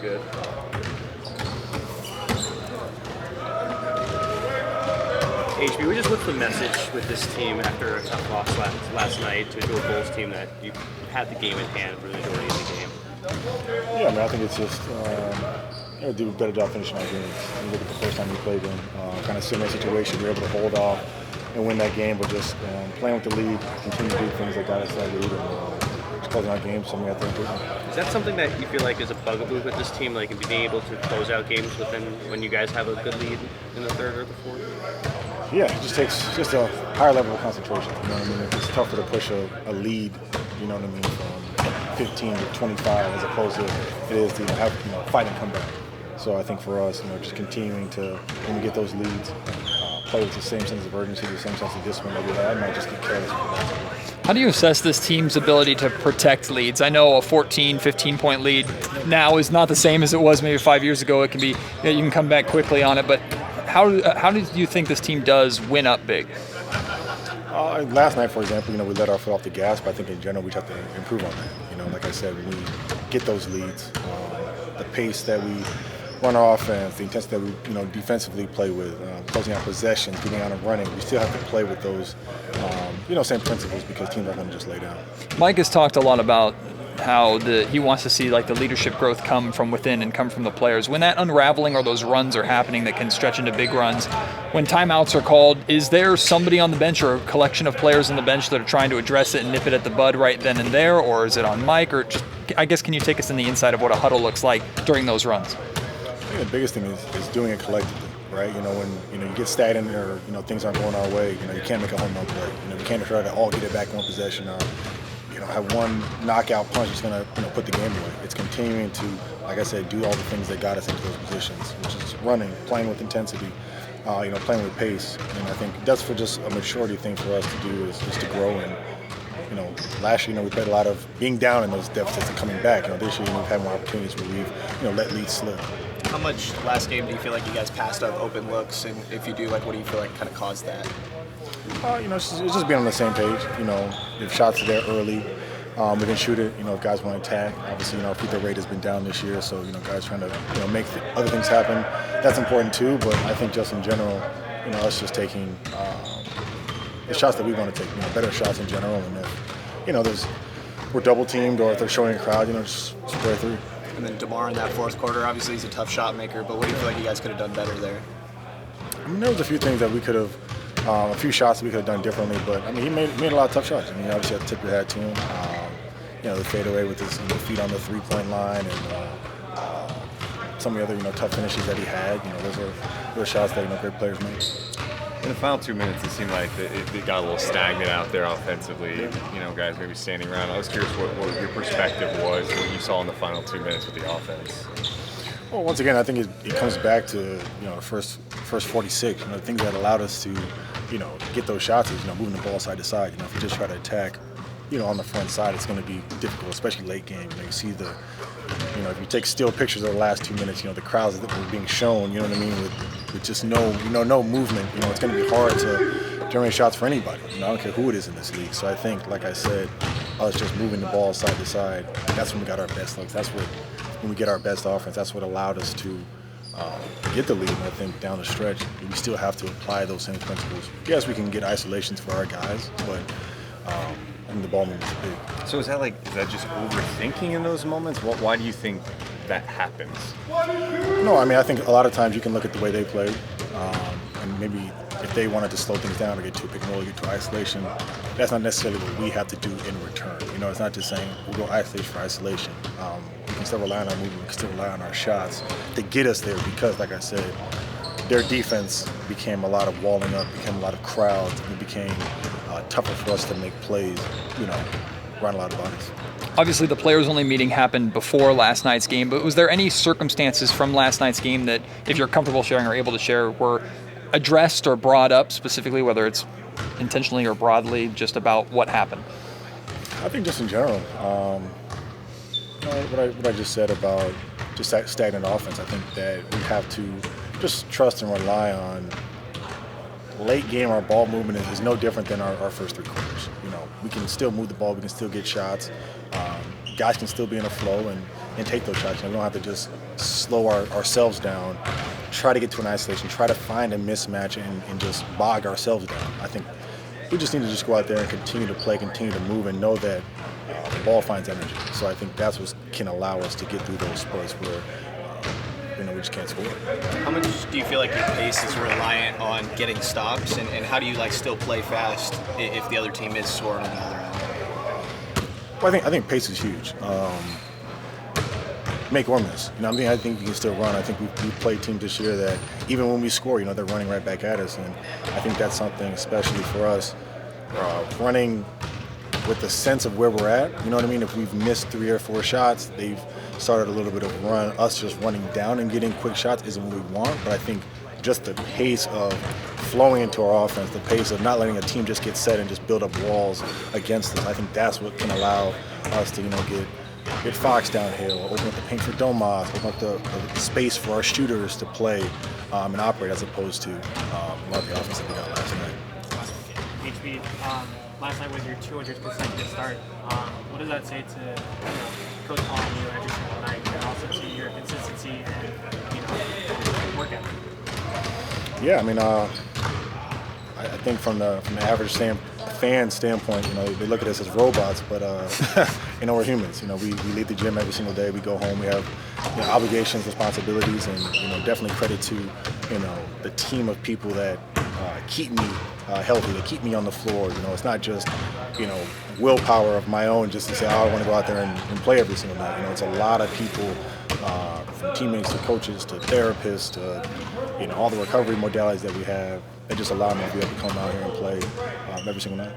good. HB, just what's the message with this team after a tough loss last night to a Bulls team that you had the game in hand for the majority of the game? Yeah, I mean, I think it's just do a better job finishing our games. You look at the first time we played them, kind of similar situation. We were able to hold off and win that game, but just playing with the lead, continue to do things that got us that lead, and just closing our games, something I think. Is that something that you feel like is a bugaboo with this team, like being able to close out games when you guys have a good lead in the third or the fourth? Yeah, it just takes just a higher level of concentration. You know what I mean? It's tougher to push a lead, you know what I mean, from 15 to 25 as opposed to it is to have fight and come back. So I think for us, just continuing to, when we get those leads, play with the same sense of urgency, the same sense of discipline that we had, and not just get careless with that. How do you assess this team's ability to protect leads? I know a 14, 15-point lead now is not the same as it was maybe 5 years ago. It can be, you can come back quickly on it, but how do you think this team does win up big? Last night, for example, we let our foot off the gas, but I think in general we have to improve on that. Like I said, when we get those leads, the pace that we run our offense, the intensity that we defensively play with, closing out possessions, getting out and running, we still have to play with those same principles because teams aren't going to just lay down. Mike has talked a lot about how he wants to see the leadership growth come from within and come from the players. When that unraveling or those runs are happening that can stretch into big runs, when timeouts are called, is there somebody on the bench or a collection of players on the bench that are trying to address it and nip it at the bud right then and there, or is it on Mike? Or just, I guess, can you take us in the inside of what a huddle looks like during those runs? I think the biggest thing is doing it collectively, right? When you get stagnant or things aren't going our way, you can't make a home run play. We can't try to all get it back in one possession. Have one knockout punch that's going to put the game away. It's continuing to, like I said, do all the things that got us into those positions, which is running, playing with intensity, playing with pace. And I think that's for just a maturity thing for us to do is just to grow. And last year, we played a lot of being down in those deficits and coming back. This year, we've had more opportunities where we've let leads slip. How much last game do you feel like you guys passed up open looks, and if you do, what do you feel like kind of caused that? It's just being on the same page. If shots are there early, we can shoot it. If guys want to attack, obviously, our free throw rate has been down this year, so guys trying to make other things happen. That's important too. But I think just in general, us just taking the shots that we want to take, better shots in general. And if we're double teamed or if they're showing a crowd, just spray through. And then DeMar in that fourth quarter, obviously he's a tough shot maker. But what do you feel like you guys could have done better there? There was a few things that we could have. A few shots that we could have done differently, but he made a lot of tough shots. Obviously, you have to tip your hat to him. The fadeaway with his feet on the three-point line, and some of the other tough finishes that he had. Those are shots that great players make. In the final 2 minutes, it seemed like it got a little stagnant out there offensively. Guys maybe standing around. I was curious what your perspective was, what you saw in the final 2 minutes with the offense. Well, once again, I think it comes back to the first 46. The things that allowed us to get those shots is moving the ball side to side. If you just try to attack on the front side, it's going to be difficult, especially late game. You see if you take still pictures of the last 2 minutes, the crowds that were being shown, with just no movement, it's going to be hard to generate shots for anybody. I don't care who it is in this league. So I think, like I said, us just moving the ball side to side, that's when we got our best looks. That's when we get our best offense. That's what allowed us to get the lead. And I think down the stretch, we still have to apply those same principles. Yes, we can get isolations for our guys, but the ball movement is big. So is that just overthinking in those moments? Why do you think that happens? No, I think a lot of times you can look at the way they play, and maybe if they wanted to slow things down or get to a pick and roll, get to isolation, that's not necessarily what we have to do in return. It's not just saying we'll go isolation for isolation. We can still rely on our movement, we can still rely on our shots to get us there because, like I said, their defense became a lot of walling up, became a lot of crowds, and it became tougher for us to make plays, run a lot of bodies. Obviously, the players-only meeting happened before last night's game, but was there any circumstances from last night's game that, if you're comfortable sharing or able to share, were addressed or brought up specifically, whether it's intentionally or broadly, just about what happened? I think just in general, what I just said about just stagnant offense, I think that we have to just trust and rely on late game. Our ball movement is no different than our first three quarters. We can still move the ball, we can still get shots, guys can still be in a flow, and and take those shots. You know, we don't have to just slow ourselves down, try to get to an isolation, try to find a mismatch, and just bog ourselves down. I think we just need to just go out there and continue to play, continue to move, and know that the ball finds energy. So I think that's what can allow us to get through those spurts where we just can't score. How much do you feel like your pace is reliant on getting stops, and how do you like still play fast if the other team is scoring on the other end? Well, I think pace is huge. Make or miss. You know, I think you can still run. I think we've played teams this year that even when we score, you know, they're running right back at us, and I think that's something, especially for us, running with the sense of where we're at. You know what I mean? If we've missed 3 or 4 shots, they've started a little bit of a run. Us just running down and getting quick shots isn't what we want, but I think just the pace of flowing into our offense, the pace of not letting a team just get set and just build up walls against us, I think that's what can allow us to, you know, get Fox downhill, open up the paint for Domas, open up the space for our shooters to play and operate, as opposed to a lot of the offense that we got last night. HB, last night was your 200th consecutive start. What does that say to Coach calling you every single night, and also to your consistency and work ethic? Yeah, I mean, I think from the average fan standpoint, you know, they look at us as robots, but you know, we're humans. You know, we leave the gym every single day. We go home. We have, you know, obligations, responsibilities, and, you know, definitely credit to, you know, the team of people that keep me healthy, that keep me on the floor. You know, it's not just, you know, willpower of my own just to say, oh, I want to go out there and play every single night. You know, it's a lot of people, from teammates to coaches to therapists to, you know, all the recovery modalities that we have, that just allow me to be able to come out here and play every single night.